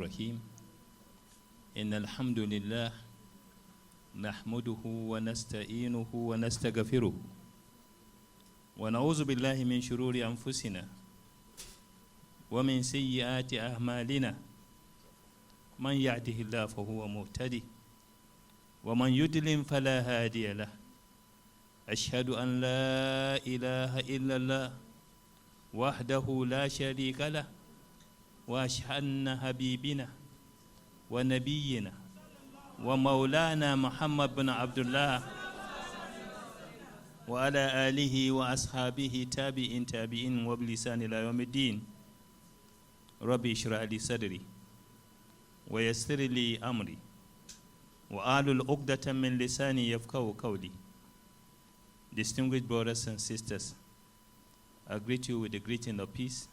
الرحيم إن الحمد لله نحمده ونستعينه ونستغفره ونعوذ بالله من شرور أنفسنا ومن سيئات أعمالنا من يهده الله فهو مهتدي ومن يضلل فلا هادي له أشهد أن لا إله إلا الله وحده لا شريك له وأشهد أن حبيبنا ونبينا ومولانا محمد بن عبد الله وعلى آله وأصحابه تابعين وبلسان إلى يوم الدين ربي اشرح لي صدري ويسر لي أمري وأحلل عقدة من لساني يفقهوا قولي. Distinguished brothers and sisters, I greet you with the greeting of peace,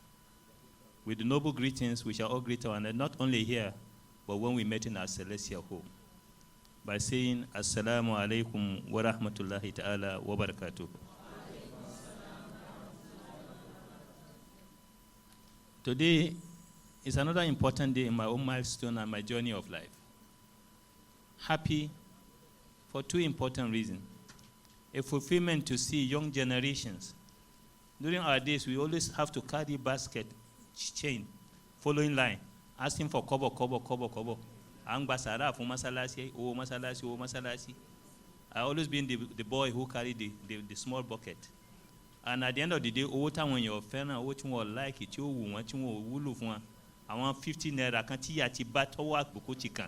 with the noble greetings which are all greet one another, not only here, but when we met in our celestial home, by saying Assalamu alaikum wa rahmatullahi ta'ala wa barakatuh. Today is another important day in my own milestone and my journey of life. Happy for two important reasons. A fulfillment to see young generations. During our days, we always have to carry basket, chain, following line, asking for kobo. Ang basara for masalasi, oh masalasi. I always been the boy who carried the small bucket. And at the end of the day, over time when you're fair, what you will like it, you want you will one. I want 50 naira, I can't see bat or work buku chicken.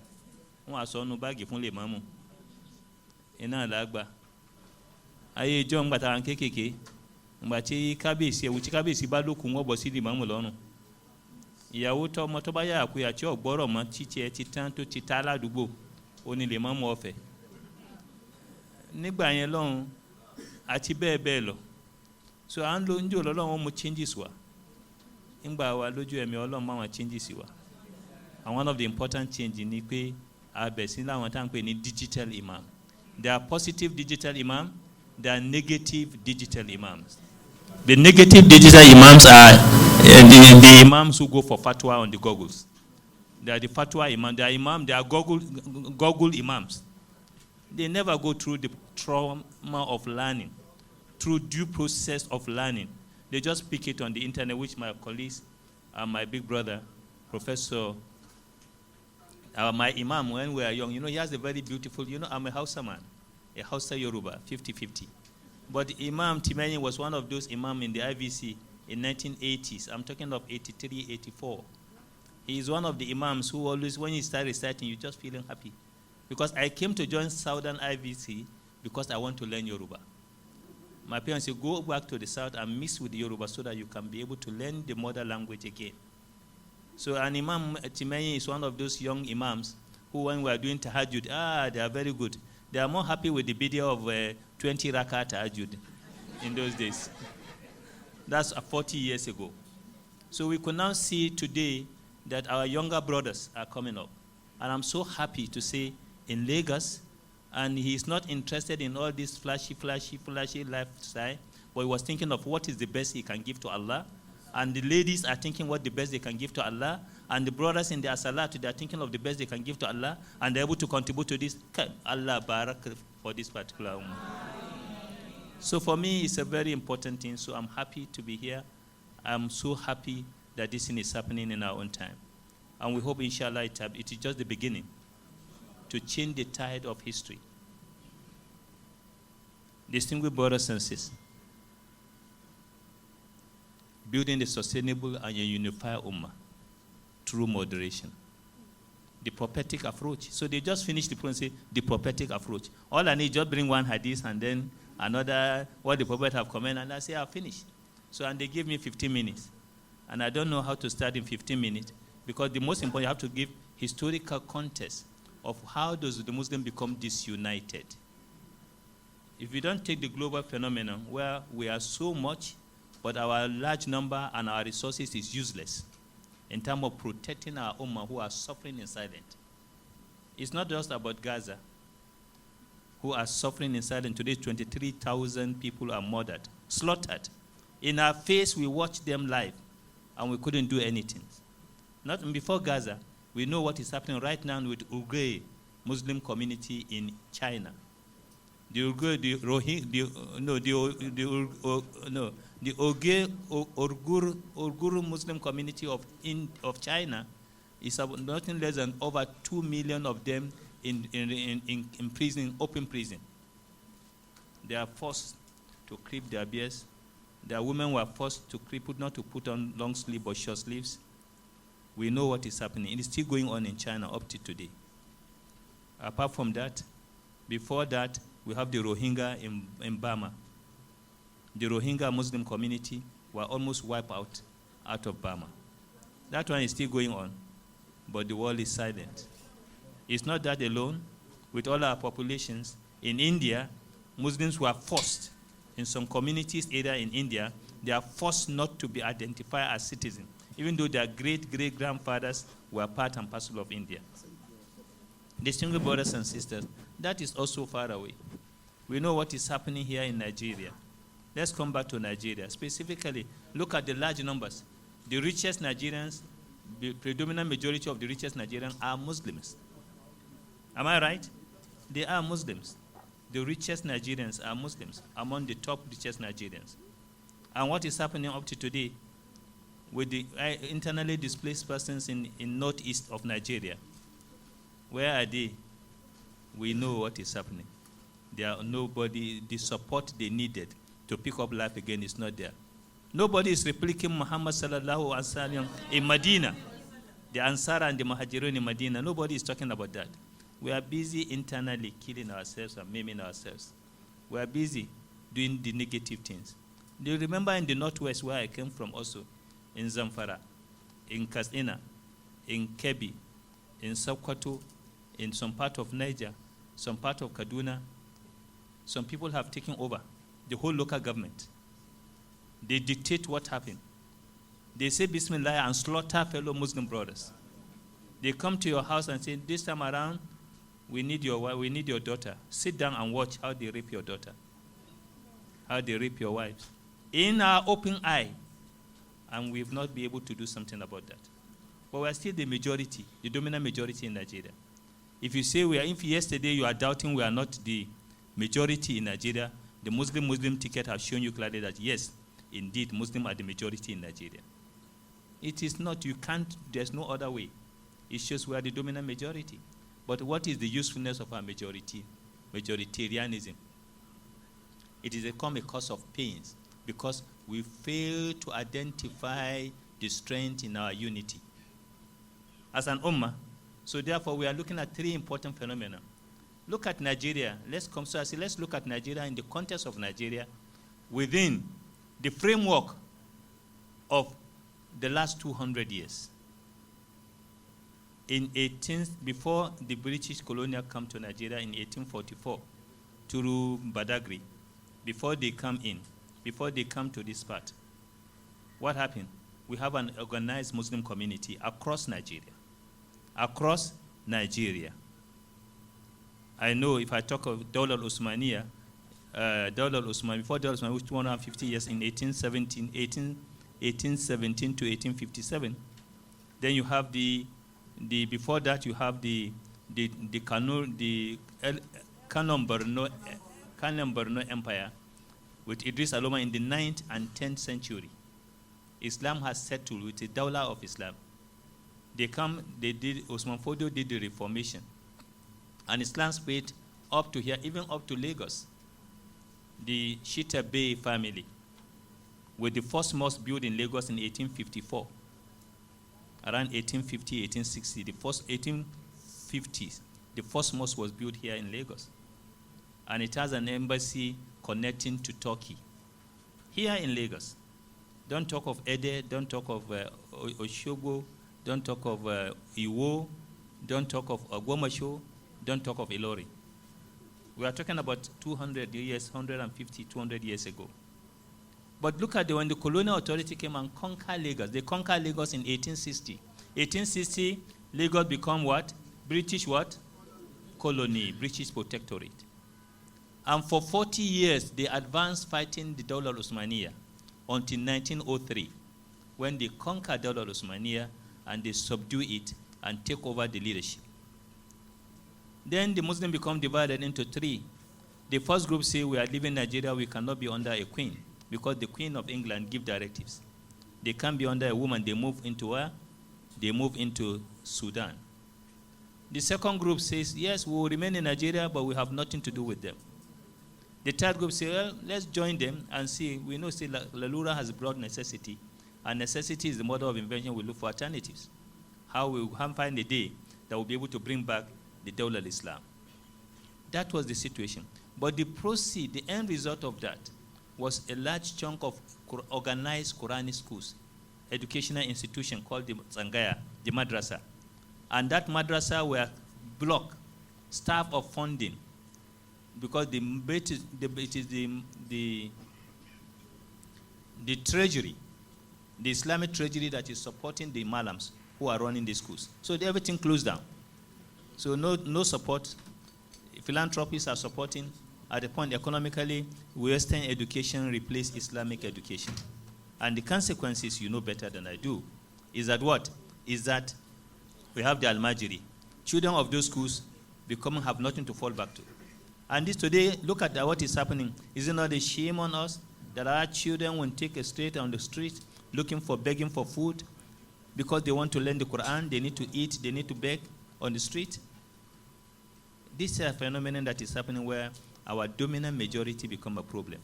I saw no bag if only mamu. Ena lagba. Aye John bata nkekeke mbachi kabisi wuchi kabisi ba lokun wo bo si di mamu lọ́rùn ìyàwó tó ọmọ tó bá yà ku ya tí ó gbọ́rọ̀ mọ́ títí ẹ ti tán tó ti ta ládùúgbò ó ní lè mamu ọ̀fẹ́ nígbà yẹn lọ́hùn àti bẹ́ẹ̀ lọ so an lo njo lọ́lọ́run mo changes wa ngba wa lójú ẹ̀mí Ọlọ́run ma wọn changes wa and one of the important change ni pé a bẹ̀ sí láwọn tá ń pè ní digital imam. There are positive digital imam. There are negative digital imams. The negative digital imams are the imams who go for fatwa on the goggles. They are the fatwa imam. They are imam. They are goggle imams. They never go through the trauma of learning, through due process of learning. They just pick it on the internet, which my colleagues and my big brother, Professor, my imam, when we were young, he has a very beautiful, I'm a Hausa man. A Hausa Yoruba, 50-50. But Imam Timeni was one of those Imam in the IVC in 1980s. I'm talking of 83, 84. He is one of the Imams who always, when you start reciting, you're just feeling happy. Because I came to join Southern IVC because I want to learn Yoruba. My parents said, go back to the South and mix with Yoruba so that you can be able to learn the mother language again. So an Imam Timeni is one of those young Imams who, when we are doing tahajjud, they are very good. They are more happy with the video of 20 rakat tahajjud in those days. That's 40 years ago. So we could now see today that our younger brothers are coming up. And I'm so happy to say in Lagos, and he's not interested in all this flashy lifestyle, but he was thinking of what is the best he can give to Allah. And the ladies are thinking what the best they can give to Allah. And the brothers in their salat, they are thinking of the best they can give to Allah. And they're able to contribute to this. Allah barak for this particular ummah. So for me, it's a very important thing. So I'm happy to be here. I'm so happy that this thing is happening in our own time. And we hope, inshallah, it is just the beginning to change the tide of history. Distinguished brothers and sisters, building a sustainable and a unified ummah through moderation. The prophetic approach. So they just finished the point and say, the prophetic approach. All I need, just bring one hadith and then another, what the prophet have commented, and I say, I'll finish. So, and they give me 15 minutes. And I don't know how to start in 15 minutes, because the most important, you have to give historical context of how does the Muslim become disunited. If we don't take the global phenomenon where we are so much, but our large number and our resources is useless in terms of protecting our ummah who are suffering in silence. It's not just about Gaza, who are suffering in silence. Today, 23,000 people are murdered, slaughtered. In our face, we watched them live, and we couldn't do anything. Not before Gaza, We know what is happening right now with Uyghur Muslim community in China. The Uyghur, the Uyghur Muslim community of China is nothing less than over 2 million of them in prison, open prison. They are forced to clip their beards. Their women were forced to not to put on long sleeves or short sleeves. We know what is happening. It is still going on in China up to today. Apart from that, before that, we have the Rohingya in Burma. The Rohingya Muslim community were almost wiped out of Burma. That one is still going on, but the world is silent. It's not that alone. With all our populations, in India, Muslims were forced, in some communities either in India, they are forced not to be identified as citizens, even though their great-great-grandfathers were part and parcel of India. Distinguished brothers and sisters, that is also far away. We know what is happening here in Nigeria. Let's come back to Nigeria. Specifically, look at the large numbers. The richest Nigerians, the predominant majority of the richest Nigerians are Muslims. Am I right? They are Muslims. The richest Nigerians are Muslims, among the top richest Nigerians. And what is happening up to today with the internally displaced persons in northeast of Nigeria? Where are they? We know what is happening. There are nobody, the support they needed to pick up life again is not there. Nobody is replicating Muhammad sallallahu alaihi wasallam in Medina. The Ansar and the Muhajirun in Medina, nobody is talking about that. We are busy internally killing ourselves and maiming ourselves. We are busy doing the negative things. Do you remember in the northwest where I came from also? In Zamfara, in Katsina, in Kebbi, in Sokoto, in some part of Niger, some part of Kaduna, some people have taken over the whole local government. They dictate what happened. They say Bismillah and slaughter fellow Muslim brothers. They come to your house and say, this time around, we need your daughter. Sit down and watch how they rape your daughter, how they rape your wives. In our open eye, and we have not been able to do something about that. But we are still the majority, the dominant majority in Nigeria. If you say if yesterday you are doubting we are not the majority in Nigeria, the Muslim ticket has shown you clearly that yes, indeed, Muslims are the majority in Nigeria. It is not, there's no other way. It shows we are the dominant majority. But what is the usefulness of our majoritarianism? It has become a cause of pains because we fail to identify the strength in our unity as an ummah. So therefore, we are looking at three important phenomena. Look at Nigeria. Let's look at Nigeria in the context of Nigeria within the framework of the last 200 years. Before the British colonial come to Nigeria in 1844 through Badagry, before they come to this part, what happened? We have an organized Muslim community across Nigeria. Across Nigeria. I know if I talk of Dawla al-Usmaniyah, before Dawla al-Usmaniyah, which 150 years in 1817 to 1857, then you have before that you have the Kanem Borno Empire with Idris Aloma in the 9th and 10th century. Islam has settled with the Dawla of Islam. Osman Fodio did the Reformation. And Islam spread up to here, even up to Lagos. The Shita Bay family, with the first mosque built in Lagos in 1854. Around 1850, 1860, the first 1850s, the first mosque was built here in Lagos. And it has an embassy connecting to Turkey. Here in Lagos. Don't talk of Ede, don't talk of Oshogo, don't talk of Iwo, don't talk of Ogbomoso, don't talk of Ilori. We are talking about 200 years, 150, 200 years ago. But look at when the colonial authority came and conquered Lagos. They conquered Lagos in 1860. 1860, Lagos become what? British what? Colony, British protectorate. And for 40 years, they advanced fighting the Dawla al-Usmaniyah until 1903, when they conquered Dawla al-Usmaniyah and they subdued it and take over the leadership. Then the Muslims become divided into three. The first group say, we are leaving Nigeria, we cannot be under a queen, because the Queen of England give directives. They can't be under a woman. They move into where? They move into Sudan. The second group says, yes, we will remain in Nigeria, but we have nothing to do with them. The third group says, well, let's join them and see. We know, say, Lalura has brought necessity, and necessity is the mother of invention. We look for alternatives. How we will find a day that will be able to bring back the Dawla al-Islam. That was the situation. But the proceed, the end result of that was a large chunk of organized Quranic schools, educational institution called the Zangaya, the madrasa. And that madrasa were blocked, starved of funding, because it is the treasury, the Islamic treasury that is supporting the malams who are running the schools. So everything closed down. So no support. Philanthropists are supporting. At the point economically, Western education replaced Islamic education. And the consequences, you know better than I do, is that what? Is that we have the Al-Majiri. Children of those schools have nothing to fall back to. And this today, look at what is happening. Is it not a shame on us that our children will take a straight on the street begging for food because they want to learn the Quran, they need to eat, they need to beg on the street? This is a phenomenon that is happening where our dominant majority become a problem.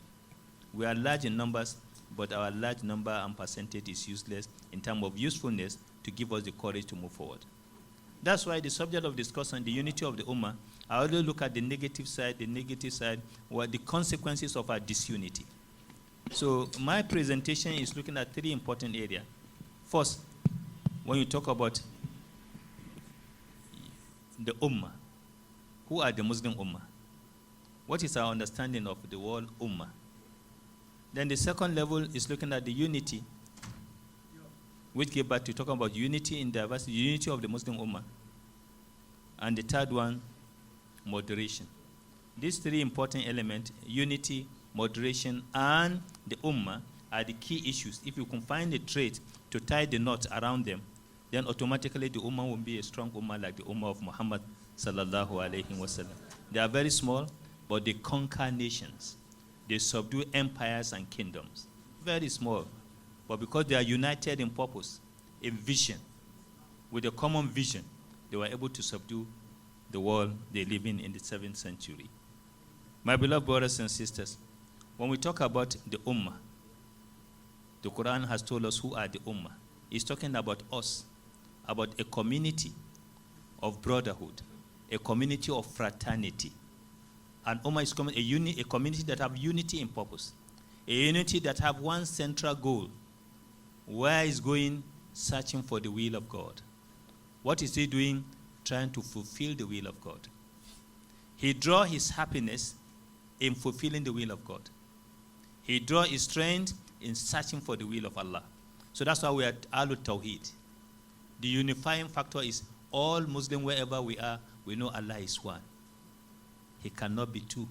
We are large in numbers, but our large number and percentage is useless in terms of usefulness to give us the courage to move forward. That's why the subject of discussion, the unity of the Ummah, I always look at the negative side, were the consequences of our disunity. So my presentation is looking at three important areas. First, when you talk about the Ummah, who are the Muslim Ummah? What is our understanding of the word Ummah? Then the second level is looking at the unity, which gave back to talking about unity in diversity, unity of the Muslim Ummah. And the third one, moderation. These three important elements, unity, moderation, and the Ummah, are the key issues. If you can find a trait to tie the knot around them, then automatically the Ummah will be a strong Ummah like the Ummah of Muhammad sallallahu alayhi wa sallam. They are very small, but they conquer nations. They subdue empires and kingdoms. Very small. But because they are united in purpose, in vision, with a common vision, they were able to subdue the world they live in the 7th century. My beloved brothers and sisters, when we talk about the Ummah, the Quran has told us who are the Ummah. It's talking about us, about a community of brotherhood, a community of fraternity. And Ummah is a community that have unity in purpose, a unity that have one central goal, where is going searching for the will of God. What is he doing? Trying to fulfill the will of God. He draw his happiness in fulfilling the will of God. He draw his strength in searching for the will of Allah. So that's why we are Al-Tawheed. The unifying factor is all Muslim, wherever we are, we know Allah is one. He cannot be two.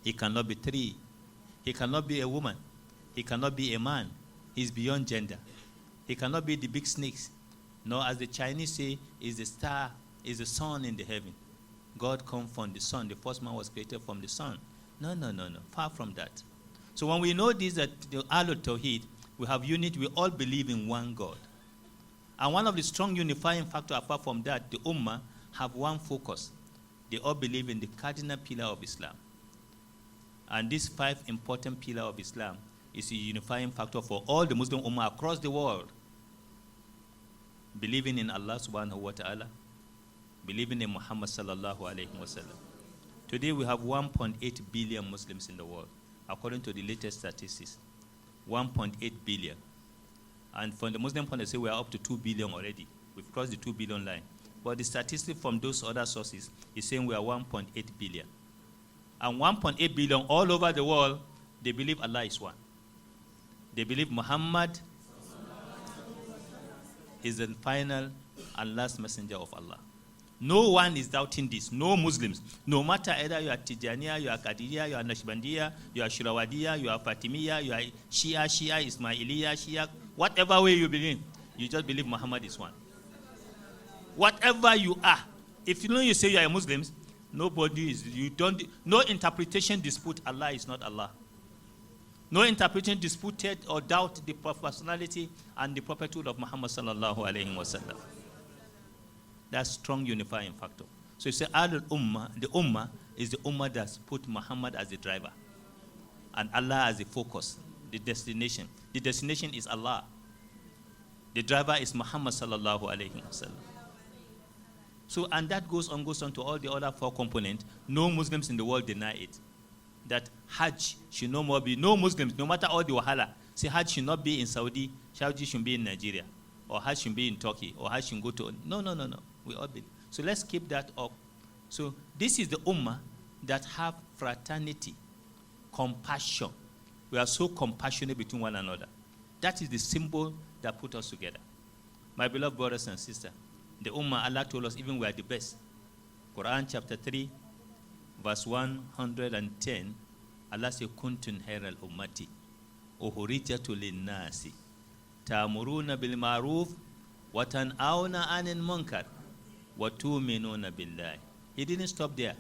He cannot be three. He cannot be a woman. He cannot be a man. He's beyond gender. He cannot be the big snakes. No, as the Chinese say, is the star, is the sun in the heaven. God come from the sun. The first man was created from the sun. No. Far from that. So when we know this, that the Al-Tawheed, we have unity, we all believe in one God. And one of the strong unifying factors apart from that, the Ummah have one focus. They all believe in the cardinal pillar of Islam. And these 5 important pillars of Islam is a unifying factor for all the Muslim Ummah across the world. Believing in Allah subhanahu wa ta'ala, believing in Muhammad sallallahu alayhi wa sallam. Today we have 1.8 billion Muslims in the world, according to the latest statistics. 1.8 billion. And from the Muslim point, they say we are up to 2 billion already. We've crossed the 2 billion line. But the statistic from those other sources is saying we are 1.8 billion. And 1.8 billion all over the world, they believe Allah is one. They believe Muhammad is the final and last messenger of Allah. No one is doubting this. No Muslims. No matter either you are Tijaniya, you are Qadiriyya, you are Nashbandiya, you are Shirawadiyya, you are Fatimiyya, you are Shia, Ismailiyya, Shia, whatever way you believe, you just believe Muhammad is one. Whatever you are, if you say you are a Muslim, nobody is, no interpretation dispute Allah is not Allah. No interpretation disputed or doubt the personality and the prophethood of Muhammad sallallahu alayhi wa sallam. That's strong unifying factor. So you say Al-Ummah, the Ummah is the Ummah that's put Muhammad as the driver and Allah as the focus, the destination. The destination is Allah. The driver is Muhammad sallallahu alayhi wa sallam. So, and that goes on to all the other 4 components. No Muslims in the world deny it. That Hajj should no more be, no Muslims, no matter all the wahala, say Hajj should not be in Saudi, Hajj should be in Nigeria, or Hajj should be in Turkey, or Hajj should go to, no. We all believe. So let's keep that up. So this is the Ummah that have fraternity, compassion. We are so compassionate between one another. That is the symbol that put us together. My beloved brothers and sisters, the Ummah, Allah told us even we are the best. Quran chapter 3, verse 110, Allah says, Kuntun khairal ummati, ukhrijatu linnasi, ta'muruna bil ma'ruf, wa tan'auna 'anil munkar, wa tu'minuna billahi. He didn't stop there.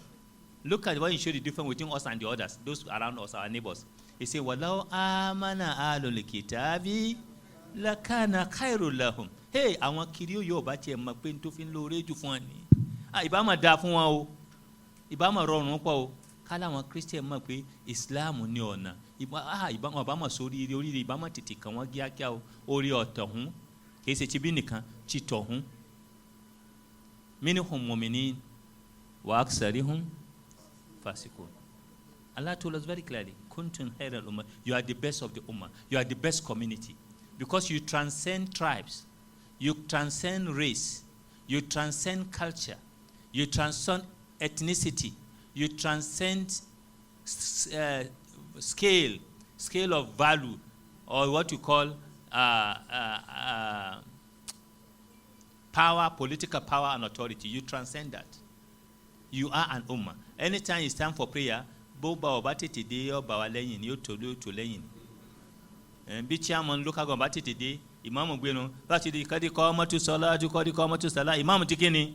Look at what he showed the difference between us and the others, those around us, our neighbors. He said, Walau amana alul kitabi, lakana khairul lahum. Hey, àwọn kiri yóò bá tiẹ̀ mọ̀ pé n tó fi ń lóore jù fún wa ni. Ìbá máa dáa fún wa o. Ìbá máa rọrùn pọ̀ o. Kálá àwọn Christian mọ̀ pé Islam ní ọ̀nà. Ìbá máa sórí oríire, ìbá máa tètè kàn wọ́n kíákíá o. Orí ọ̀tọ̀ hún. Kìí ṣe tibí nìkan, ti tọ̀ hún. Minhum mu'minin wa aksarihum fasiqun. Allah told us very clearly, Kuntun khairal ummah. You are the best of the ummah. You are the best community. Because you transcend tribes. You transcend race, you transcend culture, you transcend ethnicity, you transcend scale of value, or what you call power, political power and authority. You transcend that. You are an ummah. Anytime it's time for prayer, bo ba obati today or ba leyin ni o to leyin. Bí chairman local government tètè Imam gbénu láti di kadi kọ́ mọ́tò sọ́lá ju kọ́ di kọ́ mọ́tò sọ́lá Imam ti kíni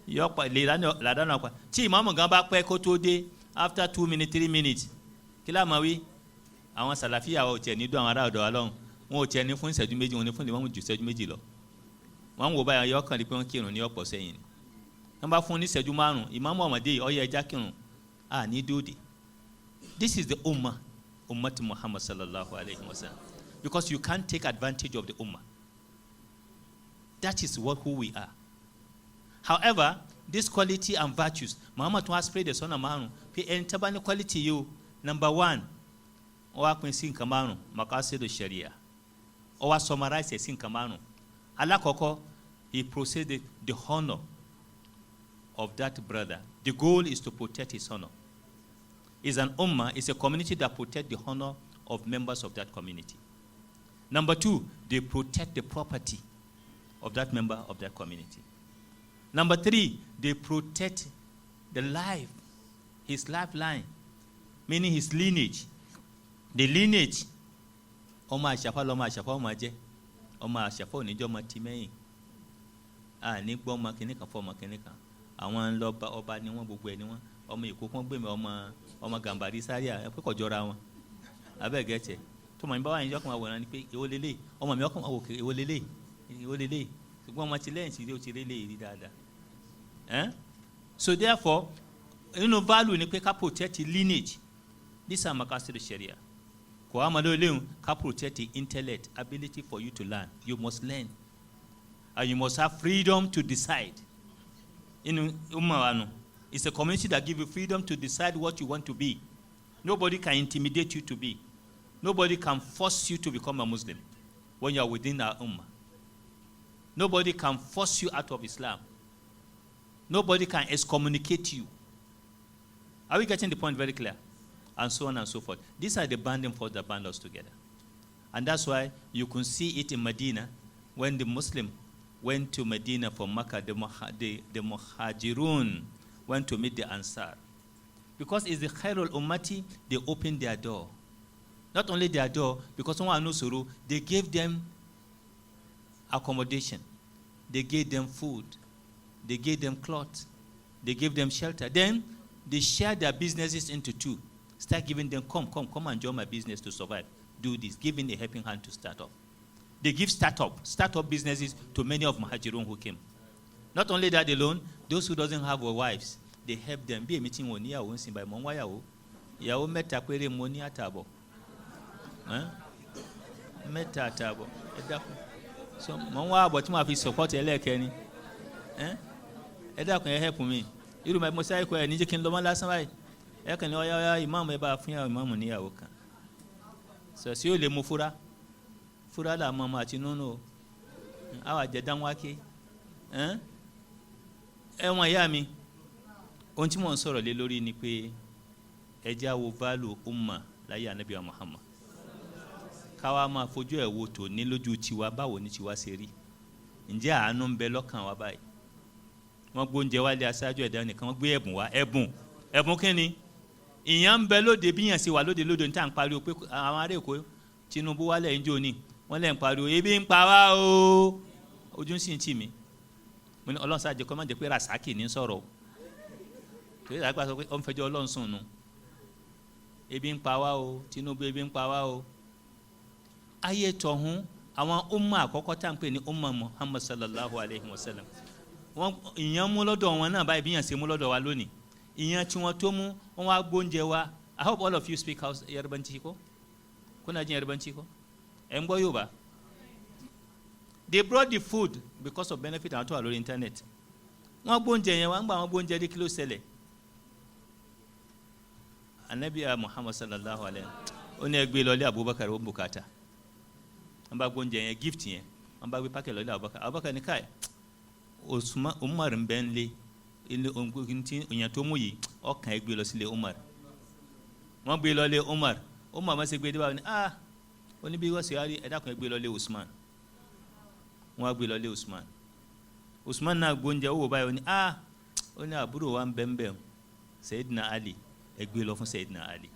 yọ pa lè ládàá pa tí Imam gan bá pẹ́ kó tó dé after 2 minutes 3 minutes kí la máa wí àwọn sàlàfíà ò tiẹ̀ ní dùn àwọn ará ọ̀dọ̀ wa lọ́hùn wọn ò tiẹ̀ ní fún ìṣẹ́jú méjì wọn ní fún Imam ju ìṣẹ́jú méjì lọ wọn wò báyà yọ kàn di pé wọ́n kírun ní ọ̀pọ̀ sẹ́yìn wọ́n bá fún ní ìṣẹ́jú 5 Imam ọmọdé ọyẹ ẹja kírun ní dòde. This is the ummah Muhammad sallallahu alayhi wa sallam. Because you can't take advantage of the ummah. That is who we are. However, this quality and virtues, Muhammad was prayed the son of Manu. Tabani quality you, number 1, or sin kamanu, makasidu sharia. Or summarize a sin kamanu. Allah koko, he proceeded the honor of that brother. The goal is to protect his honor. Is an ummah, is a community that protects the honor of members of that community. Number 2, they protect the property of that member of that community. Number 3, they protect the life, his lifeline, meaning his lineage. The lineage, Oma Ashafa, Loma Ashafa, Omaje, Oma Ashafa, Nijo Matimein. Nibo Makinika for Makinika. I want Loba Oba Niwan Bugweniwan, Oma Yukuma, Oma Gambari Saria, a Pocojora. I beg get it. To my boy and Jokma when I pay Olele, or my Yokum Oke, Olele, to go much lens, you do really dada. So therefore, value in a protect lineage. This is Makasir Sharia. Koamado Leon can protect the intellect, ability for you to learn. You must learn. And you must have freedom to decide. In Umawano, it's a community that gives you freedom to decide what you want to be. Nobody can intimidate you to be. Nobody can force you to become a Muslim when you are within our ummah. Nobody can force you out of Islam. Nobody can excommunicate you. Are we getting the point very clear? And so on and so forth. These are the binding force that bind us together. And that's why you can see it in Medina when the Muslim went to Medina from Makkah, the Muhajirun went to meet the Ansar. Because it's the Khairul Ummati, they opened their door. Not only their door, because someone knows Suru, they gave them accommodation. They gave them food. they gave them cloth, they gave them shelter. Then they shared their businesses into two. Start giving them, come and join my business to survive. Do this, giving a helping hand to start up. They give start-up businesses to many of Muhajirun who came. Not only that alone, those who doesn't have wives, they help them. Be a meeting one year, one by Monwayawo. Yao meta kwere moni atabo. Meta atabo. So Monwa but my fi support elekeni. Eda kun help me. Iru my mosai ko ni je kin lo ma lasan bai. E kan ya imam e ba fun ya imam ni yawo kan. So si o le mu fura. Fura la mama ati nono. Awa je dan wake. Won ya mi. Ohun tí mo ń sọ̀rọ̀ lé lórí ni pé ẹ jẹ́ á wo value umma láyé Ànábì Muhammad. Káwa máa fojú ẹ̀ wo tò ní lójú tiwa báwo ni tiwa ṣe rí. Ǹjẹ́ àánú ń bẹ lọ́kàn wa báyìí? Wọ́n gbóúnjẹ wálé aṣáájú ẹ̀dá nìkan wọ́n gbé ẹ̀bùn wá. Ẹ̀bùn kí ni? Ìyàn ń bẹ lóde bí yàn ṣe wà lóde ní tá à ń pariwo pé àwọn ará Èkó Tinubu wálẹ̀ ń jò ní. Wọ́n lẹ̀ ń pariwo ebi ń pa wá o. Ojú ń sì ń tì mí. Mo ní Ọlọ́run ṣáàjẹ́ kọ́ máa jẹ́ pé Rasaki ní sọ̀rọ̀. Torí àgbà sọ pé ó ń fẹjọ́ Ọlọ́run sùn nù. Ebi ń pa wá o, Tinubu ebi ń pa wá o. Ayé tọ̀hún àwọn umma àkọ́kọ́ tá à ń pè ní umma Muhammad sallallahu alayhi wa sallam. Wọ́n ìyàn mú lọ́dọ̀ wọn náà báyìí bí yàn ṣe mú lọ́dọ̀ wa lónìí. Ìyàn tí wọ́n tó mú wọ́n wá gbóúnjẹ wa. I hope all of you speak Yarbanci ko? Kuna jin Yarbanci ko? Ẹ ń gbọ́ Yorùbá? They brought the food because of benefit àwọn tó wà lórí internet. Wọ́n gbóúnjẹ yẹn wá ń gbà wọ́n gbóúnjẹ dé kí ló ṣẹlẹ̀. Ànábì Muhammad sallallahu alayhi ó ní ẹ gbé lọ lé Abubakar ó bùkátà. Wọ́n bá gbóúnjẹ yẹn gift yẹn wọ́n bá gbé pákẹ́ lọ lé Abubakar. Abubakar ní káì Umar ń bẹ́ ń lé ilé ìyẹn tó mú yìí ọkàn ẹ gbé lọ sílé Umar. Wọ́n gbé lọ lé Umar. Umar máa ṣe gbé dé báwọn ní ó ní bí wọ́n ṣe wá rí ẹ̀dá kan ẹ gbé lọ lé Usman. Wọ́n á gbé lọ lé Usman. Usman náà gbóúnjẹ owó báyìí ó ní ó ní àbúrò wa ń bẹ́ ń bẹ́ Sayyidina Ali ẹ gbé lọ fún Sayyidina Ali.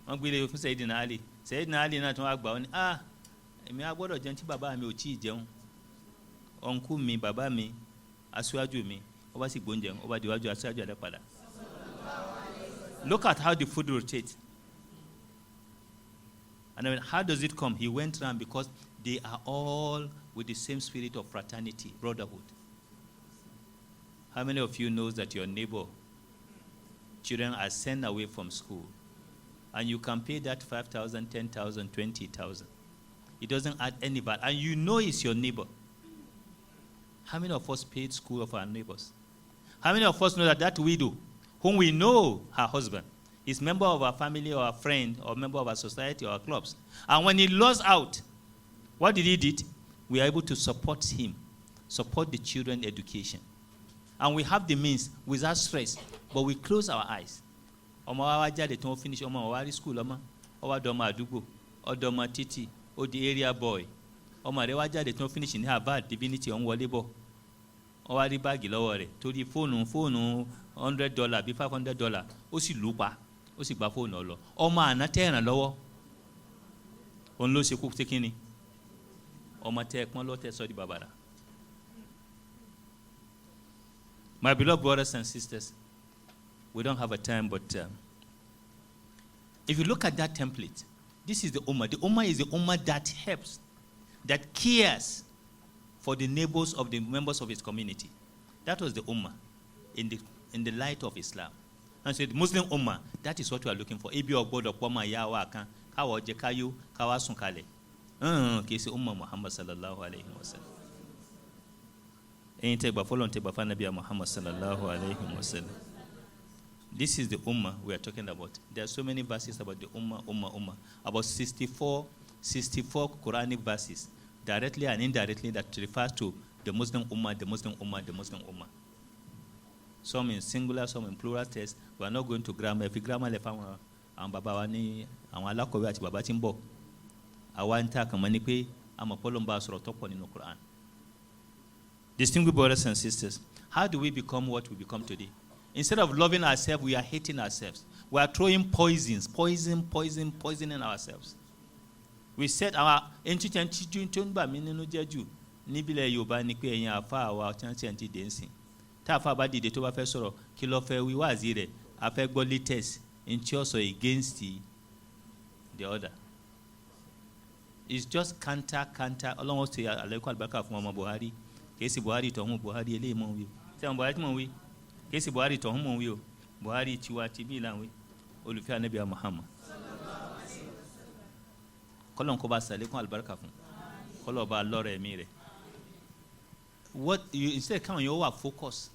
Wọ́n gbé lọ fún Sayyidina Ali. Sayyidina Ali náà tún wá gbà ó ní èmi á gbọ́dọ̀ jẹun tí bàbá mi ò tí ì jẹun. Ọ̀nkú mi bàbá mi aṣáájú mi ó bá sì gbóúnjẹ ó bá di wájú aṣáájú àdá padà. Look at how the food rotates. And I mean, how does it come? He went around because they are all with the same spirit of fraternity, brotherhood. How many of you knows that your neighbor children are sent away from school and you can pay that 5,000, 10,000, 20,000? It doesn't add any value, and you know it's your neighbor. How many of us paid school of our neighbors? How many of us know that widow, whom we know her husband, is member of our family or a friend or member of our society or our clubs, and when he lost out, what did he do? We are able to support him, support the children's education. And we have the means without stress, but we close our eyes. Ọmọ wa jáde tí wọ́n finish ọmọ wa rí school ọmọ wa dọ́mọ àdúgbò ọdọ́mọ títì ó di area boy ọmọ rẹ̀ wá jáde tí wọ́n finish ní Harvard divinity ọ̀hún wọlé bọ̀ wọ́n wá rí báàgì lọ́wọ́ rẹ̀ torí fóònù $100 bí $500 ó sì lù pa ó sì gba fóònù ọ lọ ọmọ àná tẹ́ ràn lọ́wọ́ òun ló ṣe kú tí kínni ọmọ tẹ́ pọ́n lọ́tẹ́ sọ di bàbàrà. My beloved brothers and sisters, we don't have a time, but if you look at that template, this is the Ummah. The Ummah is the Ummah that helps, that cares for the neighbors of the members of its community. That was the Ummah in the light of Islam. And so the Muslim Ummah, that is what we are looking for. Ebi ogbodo poma ya wa kan, kawo je kayo, kawa sun kale. Kì í ṣe Ummah Muhammad sallallahu alayhi wa sallam. This is the Ummah we are talking about. There are so many verses about the Ummah. About 64 Quranic verses, directly and indirectly, that refers to the Muslim Ummah. Some in singular, some in plural text. We are not going to grammar. If you grammar, and Baba ni àwọn alákọ̀wé àti bàbá tí ń bọ̀. Àwa ń ta kàn mọ́ ni pé àmọ̀ pọ́lọ́ ń bá sọ̀rọ̀ tọ́pọ̀ nínú Quran. Distinguished brothers and sisters, how do we become what we become today? Instead of loving ourselves, we are hating ourselves. We are throwing poisoning ourselves. We said our níbílẹ̀ Yorùbá ni pé ẹ̀yin àfa àwa tí wọ́n ti dé ń sìn tá àfa bá dìde tó bá fẹ́ sọ̀rọ̀ kí ló fẹ́ wí wáàzí rẹ̀ a fẹ́ gbọ́ latest in tí ó sọ against the other. It's just counter ọlọ́wọ́n ṣe àlékún àlùbáríkà fún ọmọ Buhari kìí sì Buhari tọ̀hún Buhari eléyìí mọ̀ ń wí o sẹ́wọ̀n Buhari tí mọ̀ ń wí kìí sì Buhari tọ̀hún mọ̀ ń wí o Buhari tiwa ti bí ìlànà wí olùfẹ́ Ànábì Muhammad kọ́lọ́n kó bá ṣàlékún àlùbáríkà fún kọ́lọ́ bá lọ́rọ̀ ẹ̀mí rẹ̀ what you instead káwọn yóò wà focus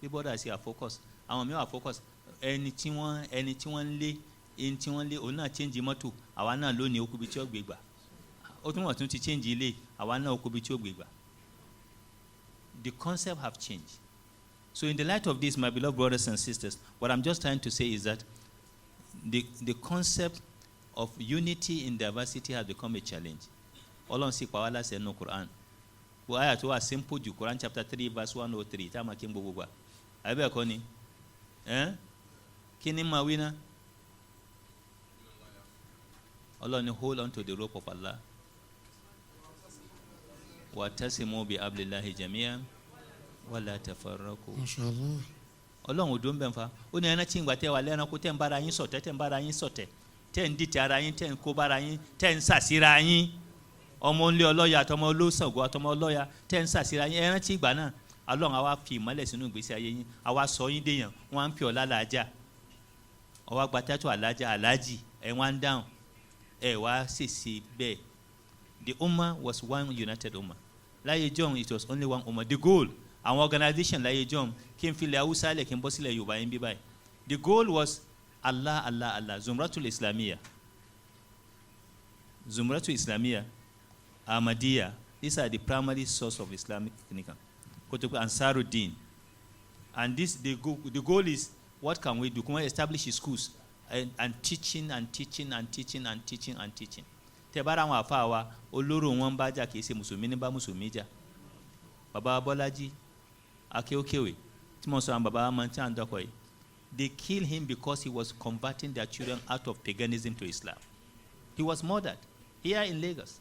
bí bọ́dà sí à focus àwọn mi wà focus ẹni tí wọ́n ń lé òun náà change mọ́tò àwa náà lónìí ó kú bí tí ó gbé gbà ó tún wọ́n tún ti change ilé àwa náà ó kú bí tí ó gbé gbà. The concept have changed. So in the light of this, my beloved brothers and sisters, what I'm just trying to say is that the concept of unity in diversity has become a challenge. Ọlọ́run sì pa wá láṣẹ nínú Quran. Wọ́n àyà tó wà simple jù Quran chapter 3 verse 103 tá a máa kí n gbogbo gbà. Àbẹ̀ ẹ̀kọ́ ni kí ni máa wí ná? Ọlọ́run ni hold on to the rope of Allah. Wa'tasimu bi hablillahi jami'an wala tafarraqu. Mashallah. Ọlọ́run ò dún bẹ́ẹ̀ fa ó ní ẹran tí ń gbà tẹ́ wà lẹ́ranko tẹ́ ń bára yín ṣọ̀tẹ̀ tẹ́ ń dìtẹ̀ ara yín tẹ́ ń kó bára yín tẹ́ ń sàṣírà yín ọmọ ńlẹ̀ ọlọ́ya àtọmọ olóṣàngó àtọmọ ọlọ́ya tẹ́ ń sàṣírà yín ẹran tí ìgbà náà Ọlọ́run àwa fi ìmọ́lẹ̀ sínú ìgbésí ayé yín àwa sọ yín déyàn wọ́n á ń pè ọ́ lálàájá ọwọ́ gbatátù aláàjì ẹ̀ wọ́n á ń dáhùn ẹ̀ wá ṣèṣe bẹ́ẹ̀. The Ummah was one united Ummah. Láyé John, it was only one Ummah. The goal, our organization láyé John, kí n fi ilẹ̀ Hausa lẹ̀ kí n bọ́ sílẹ̀ Yorùbá yín bí báyìí. The goal was Allah, Zumratul Islamiyah, Ahmadiyya. These are the primary source of Islamic clinical. Kotoku Ansaruddin. And this, the goal is, what can we do? Can we establish schools and teaching. Tẹ́bára àwọn àfa wa olóró wọn bá jà kìí ṣe mùsùlùmí ní bá mùsùlùmí jà. Bàbá Bọ́lájí akéwkéwé tí mo sọ àwọn bàbá máa ń tí à ń dọ́kọ̀ yìí. They killed him because he was converting their children out of paganism to Islam. He was murdered here in Lagos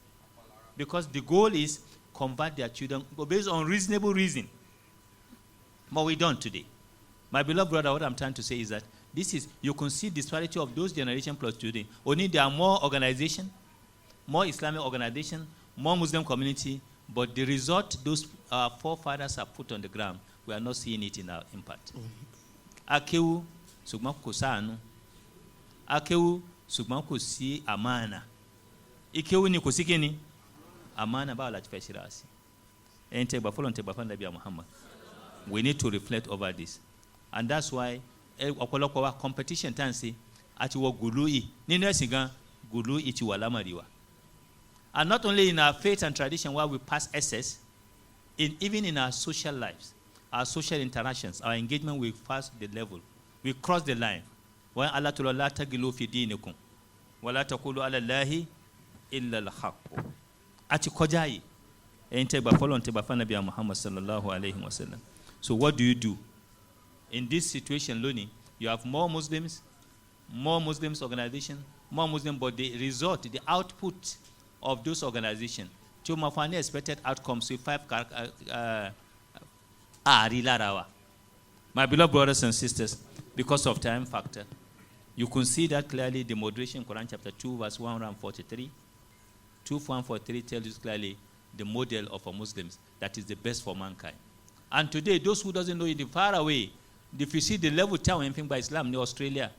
because the goal is convert their children based on reasonable reason. But we don't today. My beloved brother, what I'm trying to say is that this is, you can see disparity of those generation plus today. Only there are more organization, more Islamic organization, more Muslim community, but the result those forefathers have put on the ground, we are not seeing it in our impact. Akewu ṣùgbọ́n kò ṣàánú. Akewu ṣùgbọ́n kò sí amana. Ikewu ni kò sí kíni? Amana báwo la ti fẹ́ ṣe ra sí? Ẹ̀yin tẹ́ gbà fọ́lọ́n tẹ́ gbà fún Ànábì Muhammad. We need to reflect over this. And that's why ọ̀pọ̀lọpọ̀ wa competition tá à ń ṣe àti wọ gùlú yìí nínú ẹ̀sìn gan gùlú yìí ti wà lámàrí wa. And not only in our faith and tradition where we pass excess, even in our social lives, our social interactions, our engagement, we pass the level. We cross the line. When Allah told la tagilu fi dinikum wa la taqulu ala Allahi illa al-haqq. Ati kọjá yìí. Ẹ̀yin tẹ́ gbà fọ́lọ́run tẹ́ gbà fún Ànábì Muhammad sallallahu alayhi wa sallam. So what do you do? In this situation, Loni, you have more Muslims organization, more Muslims, but the result, the output of those organizations, to my expected outcomes with 5 My beloved brothers and sisters, because of time factor, you can see that clearly the moderation in Quran chapter 2 verse 143. 143 tells you clearly the model of a Muslims that is the best for mankind. And today, those who doesn't know it, far away, if you see the level town anything by Islam in Australia,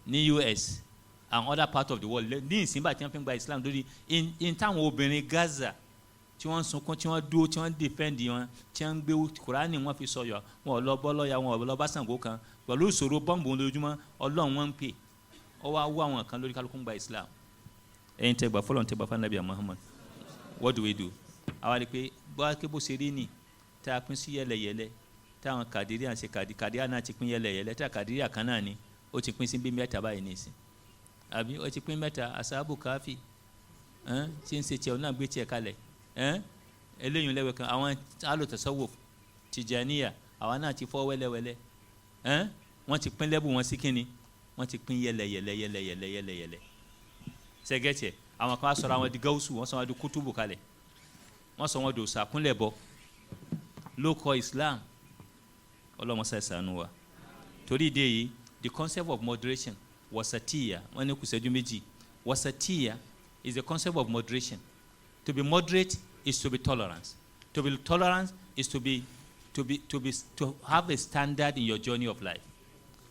in US, and other parts of the world, ní ìsìnbà tí wọ́n fi ń gba Islam lórí in táwọn obìnrin Gaza tí wọ́n sunkún tí wọ́n dúró tí wọ́n defend wọn tí wọ́n gbé Kùránì wọ́n fi sọ̀yọ̀ wọn lọ bọ́ lọ́ọ̀yà wọn lọ bá Ṣàngó kan pẹ̀lú ìṣòro bọ́ǹbù lójúmọ́ Ọlọ́run wọn ń pè ọ wá wú àwọn kan lórí kálukú ń gba Islam. Ẹ̀yin tẹ́ gbà fọ́lọ́run tẹ́ gbà fún Ànábì Muhammad. What do we do? àwa rí pé bó ṣe rí nì tá a pín sí yẹlẹyẹlẹ táwọn Kàdíríà ṣe Kàdíríà náà ti pín yẹlẹyẹlẹ tá Kàdíríà kan náà ni ó ti pín sí bí mẹ́ta báyìí nìsín. Àbí ó ti pín mẹ́ta asáàbù káfí tí ń ṣe tiẹ̀ náà gbé tiẹ̀ kalẹ̀ eléyìí lẹ́wẹ̀ kan àwọn alòtẹ́sọ́wò Tìjàníyà àwọn náà ti fọ́ wẹ́lẹ́wẹ́lẹ́ wọ́n ti pín lẹ́bù wọn sí kínni wọ́n ti pín yẹlẹyẹlẹ ṣẹ́gẹ́tì àwọn kan á sọ̀rọ̀ àwọn di gáúsù wọ́n sọ wọn di kútùbù kalẹ̀ wọ́n sọ wọ́n dòòsà kúnlẹ̀ bọ́ ló kọ Islam ọlọ́mọṣẹ́ ìsànú wa torí ìdí èyí the concept of moderation wasatiyya wọ́n ní kùsẹ́jú méjì wasatiyya is the concept of moderation. To be moderate is to be tolerant. To be tolerant is to have a standard in your journey of life.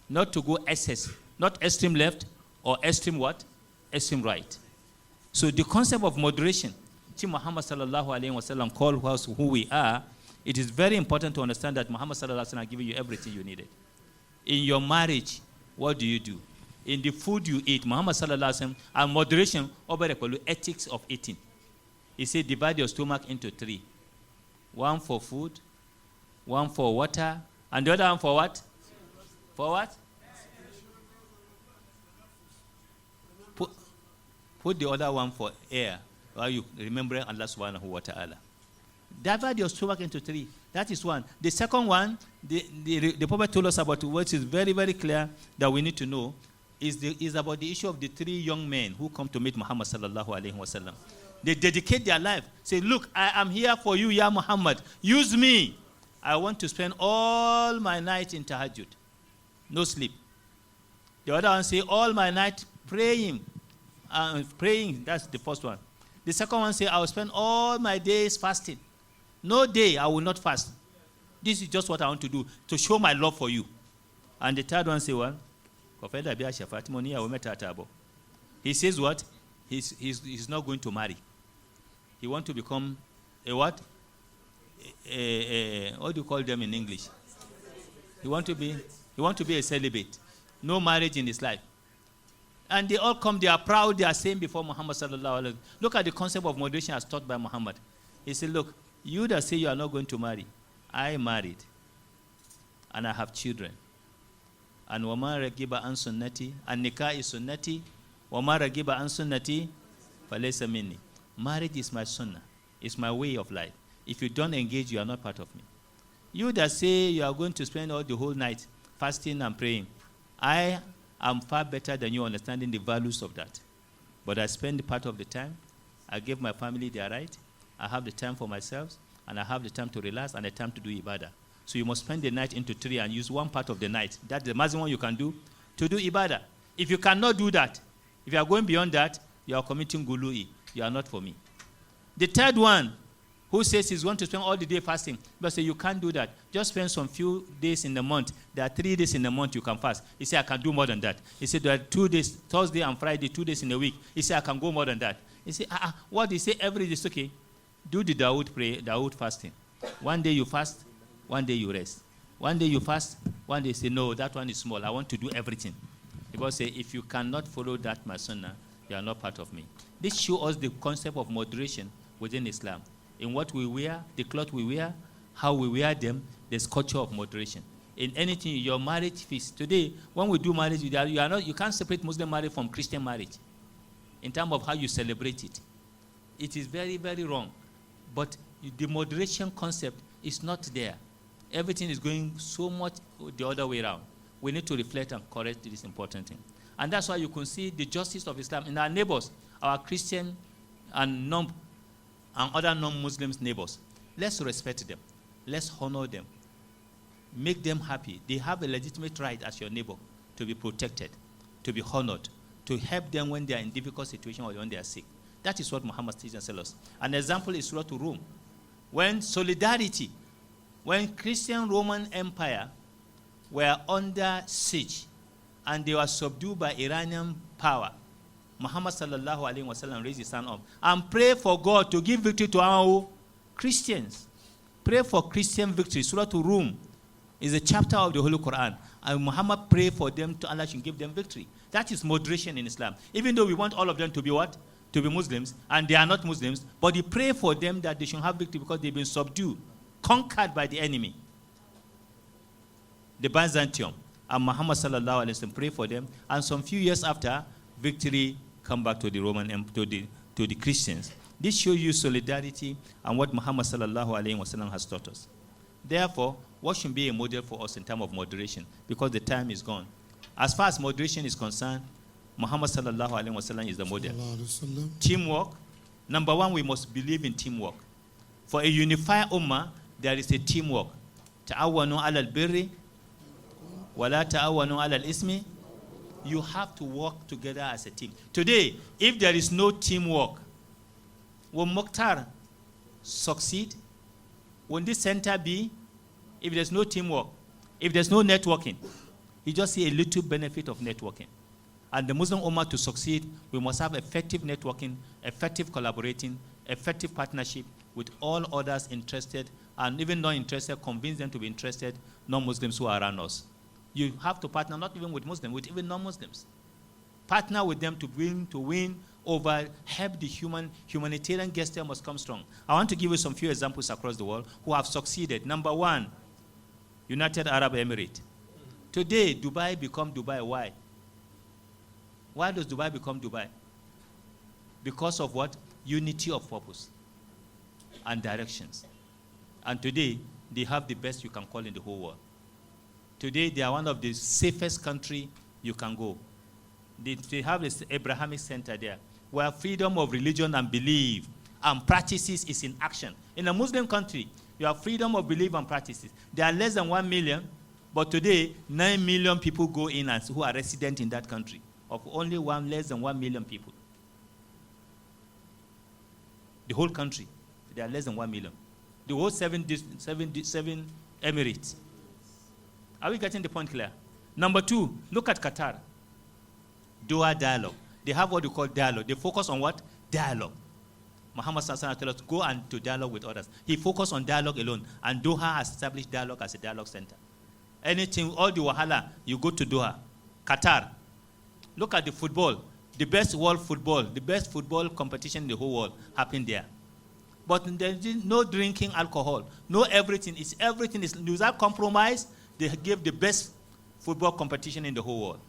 Not to go excess, not extreme left or extreme what? Extreme right. So the concept of moderation, which Muhammad sallallahu alaihi wasallam called us who we are, it is very important to understand that Muhammad sallallahu alaihi wasallam has given you everything you needed. In your marriage, what do you do? In the food you eat, Muhammad sallallahu alaihi wasallam, and moderation, ethics of eating. He said, divide your stomach into 3. One for food, one for water, and the other one for what? For what? Put the other one for air, while you remembering Allah subhanahu wa ta'ala. Divide your stomach into 3. That is one. The second one, the Prophet told us about, which is very, very clear that we need to know, is about the issue of the 3 young men who come to meet Muhammad sallallahu alaihi wasallam. They dedicate their life. Say, look, I am here for you, Ya Muhammad. Use me. I want to spend all my night in tahajjud. No sleep. The other one say, all my night praying. Praying, that's the first one. The second one say, I will spend all my days fasting. No day I will not fast. This is just what I want to do, to show my love for you. And the third one say, well, he says what? He's not going to marry. He wants to become a what? What do you call them in English? He want to be a celibate. No marriage in his life. And they all come, they are proud, they are saying before Muhammad sallallahu alaihi wasallam. Look at the concept of moderation as taught by Muhammad. He said, look, you that say you are not going to marry, I married, and I have children. And wama ragiba an sunnati, and nikah is sunnati, wama ragiba an sunnati, falaysa minni. Marriage is my sunnah, it's my way of life. If you don't engage, you are not part of me. You that say you are going to spend all the whole night fasting and praying, I am far better than you understanding the values of that. But I spend part of the time, I give my family their right, I have the time for myself, and I have the time to relax and the time to do ibadah. So you must spend the night into 3 and use one part of the night. That's the maximum you can do to do ibadah. If you cannot do that, if you are going beyond that, you are committing gului. You are not for me. The third one, who says he's going to spend all the day fasting, but say you can't do that. Just spend some few days in the month. There are 3 days in the month you can fast. He said, I can do more than that. He said, there are 2 days, Thursday and Friday, 2 days in a week. He said, I can go more than that. He said, what? He said, every day is okay. Do the Dawood fasting. One day you fast, one day you rest. One day you fast, one day you say, no, that one is small. I want to do everything. Because say, if you cannot follow that, my sunnah, you are not part of me. This shows us the concept of moderation within Islam. In what we wear, the clothes we wear, how we wear them, there's culture of moderation. In anything, your marriage feast. Today, when we do marriage, you can't separate Muslim marriage from Christian marriage in terms of how you celebrate it. It is very, very wrong. But the moderation concept is not there. Everything is going so much the other way around. We need to reflect and correct this important thing. And that's why you can see the justice of Islam in our neighbors, our Christian and other non-Muslims neighbors. Let's respect them. Let's honor them. Make them happy. They have a legitimate right as your neighbor to be protected, to be honored, to help them when they are in difficult situations or when they are sick. That is what Muhammad tells us. An example is Surah to Rome. When Christian Roman Empire were under siege and they were subdued by Iranian power, Muhammad sallallahu alaihi wasallam raised his hand up and pray for God to give victory to our Christians. Pray for Christian victory. Surah to Rum is a chapter of the Holy Quran. And Muhammad prayed for them to Allah should give them victory. That is moderation in Islam. Even though we want all of them to be what? To be Muslims, and they are not Muslims, but we pray for them that they should have victory because they've been subdued, conquered by the enemy, the Byzantium. And Muhammad sallallahu alaihi wasallam prayed for them, and some few years after, victory come back to the Roman to the Christians. This shows you solidarity and what Muhammad sallallahu alaihi wasallam has taught us. Therefore, what should be a model for us in terms of moderation? Because the time is gone. As far as moderation is concerned, Muhammad sallallahu alaihi wasallam is the model. Teamwork. Number one, we must believe in teamwork. For a unified ummah, there is a teamwork. Ta'awanu ala al-birri, wa la ta'awanu ala al-ismi. You have to work together as a team. Today, if there is no teamwork, will Mukhtar succeed? Will this center be? If there's no teamwork, if there's no networking, you just see a little benefit of networking. And the Muslim Ummah to succeed, we must have effective networking, effective collaborating, effective partnership with all others interested, and even non-interested, convince them to be interested, non-Muslims who are around us. You have to partner not even with Muslims, with even non-Muslims. Partner with them to win over, help the humanitarian gesture must come strong. I want to give you some few examples across the world who have succeeded. Number one, United Arab Emirates. Today, Dubai become Dubai. Why? Why does Dubai become Dubai? Because of what? Unity of purpose and directions. And today, they have the best you can call in the whole world. Today, they are one of the safest country you can go. They have this Abrahamic center there, where freedom of religion and belief and practices is in action. In a Muslim country, you have freedom of belief and practices. There are less than 1 million, but today, 9 million people go in and who are resident in that country, of only less than 1 million people. The whole country, there are less than 1 million. The whole seven Emirates. Are we getting the point clear? Number two, look at Qatar. Doha dialogue. They have what you call dialogue. They focus on what? Dialogue. Muhammad tells us, go and to dialogue with others. He focused on dialogue alone. And Doha has established dialogue as a dialogue center. Anything, all the wahala, you go to Doha. Qatar. Look at the football. The best world football, the best football competition in the whole world happened there. But there's no drinking alcohol. No everything. Everything is without compromise. They gave the best football competition in the whole world.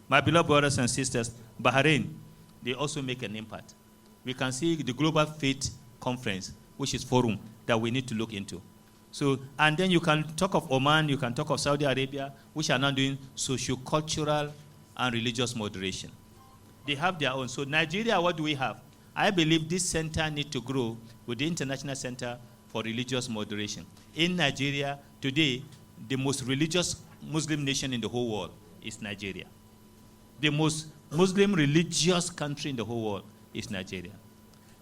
My beloved brothers and sisters, Bahrain, they also make an impact. We can see the Global Faith Conference, which is forum that we need to look into. So, and then you can talk of Oman, you can talk of Saudi Arabia, which are now doing socio-cultural and religious moderation. They have their own. So Nigeria, what do we have? I believe this center needs to grow with the International Center for Religious Moderation. In Nigeria, today, the most religious Muslim nation in the whole world is Nigeria. The most Muslim religious country in the whole world is Nigeria.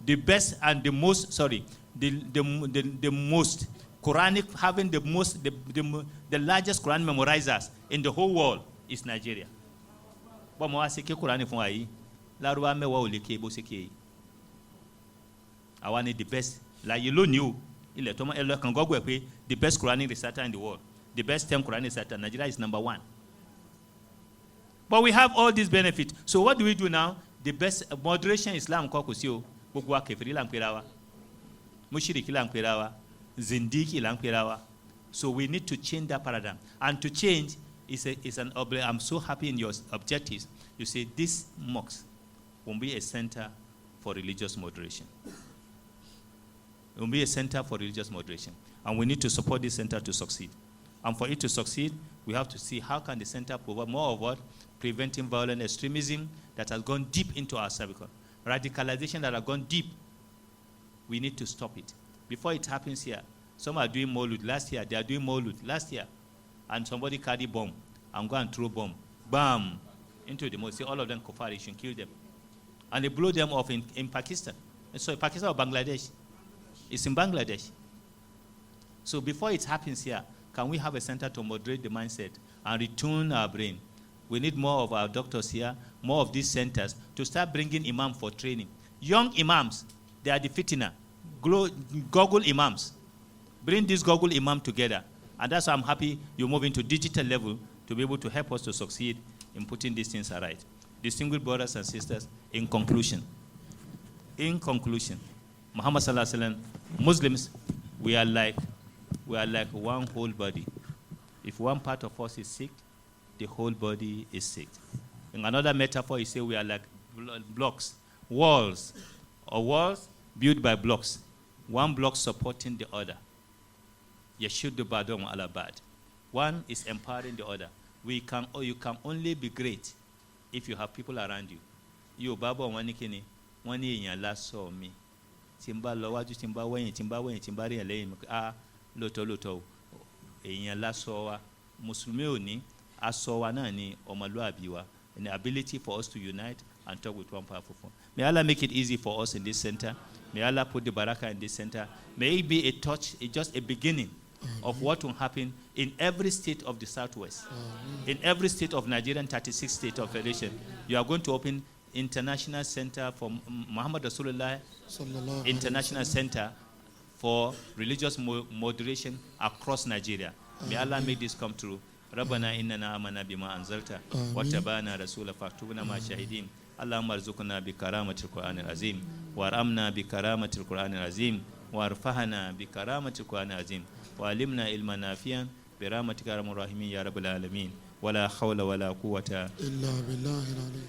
The best and the most, the most Quranic, having the largest Quran memorizers in the whole world is Nigeria. But mo ase ke Quran fún wa yi, Lárúbáwá mẹ́wàá ò lè ké bó ṣe ké yìí. Àwa ni the best. Like you lónìí o, ilẹ̀ tó mọ́ ẹ lọ kàn gọ́gọ́ ẹ̀ pé the best Quranic reciter in the world, the best 10 Quranic reciter, Nigeria is number 1. But we have all these benefits. So what do we do now? The best moderation Islam kọ́ kò sí o, gbogbo wa kèfèrí là ń pera wa, Mushriki là ń pera wa, Zindiki là ń pera wa. So we need to change that paradigm. And to change is an obligation. I'm so happy in your objectives. You say this mosque will be a center for religious moderation. It will be a center for religious moderation. And we need to support this center to succeed. And for it to succeed, we have to see how can the center provide more of what? Preventing violent extremism that has gone deep into our cervical. Radicalization that has gone deep. We need to stop it. Before it happens here, some are doing Maulud. Last year, they are doing Maulud. Last year. And somebody carry bomb and go and throw bomb. Bam! Into the mosque. Say all of them kufar, you should kill them. And they blow them off in Pakistan. So Pakistan or Bangladesh? It's in Bangladesh. So before it happens here, can we have a center to moderate the mindset and retune our brain? We need more of our doctors here, more of these centers to start bringing imam for training. Young imams, they are the fitina. Google imams. Bring this Google imam together. And that's why I'm happy you move into digital level to be able to help us to succeed in putting these things right. Distinguished brothers and sisters, in conclusion, Muhammad Sallallahu Alaihi Wasallam, Muslims, we are like one whole body. If one part of us is sick, the whole body is sick. In another metaphor, he said we are like blocks, walls built by blocks, one block supporting the other. Yashuddu ba'dahum ala ba'd. One is empowering the other. You can only be great if you have people around you. You baba wanikini wani èèyàn lásọ mi tí n bá lọ wájú tí n bá wẹ̀yìn tí n bá wẹ̀yìn tí n bá rí ẹ̀ lẹ́yìn mi lóòótọ́ èèyàn lásọ wa mùsùlùmí ò ní aṣọ wa náà ni ọmọlúwàbí wa, and the ability for us to unite and talk with one powerful phone. May Allah make it easy for us in this center. May Allah put the barakah in this center. May it be a touch, just a beginning of what will happen in every state of the Southwest, in every state of Nigeria and 36 states of federation. You are going to open international center for Muhammad Rasulullah, international center for religious moderation across Nigeria. May Allah make this come true. ربنا إننا آمنا بما أنزلت واتبعنا رسولك فاكتبنا مع الشاهدين. اللهم ارزقنا بكرامة القرآن العظيم وارحمنا بكرامة القرآن العظيم وارفعنا بكرامة القرآن العظيم وعلمنا علما نافعا برحمتك يا أرحم الراحمين يا رب العالمين. ولا حول ولا قوة إلا بالله العلي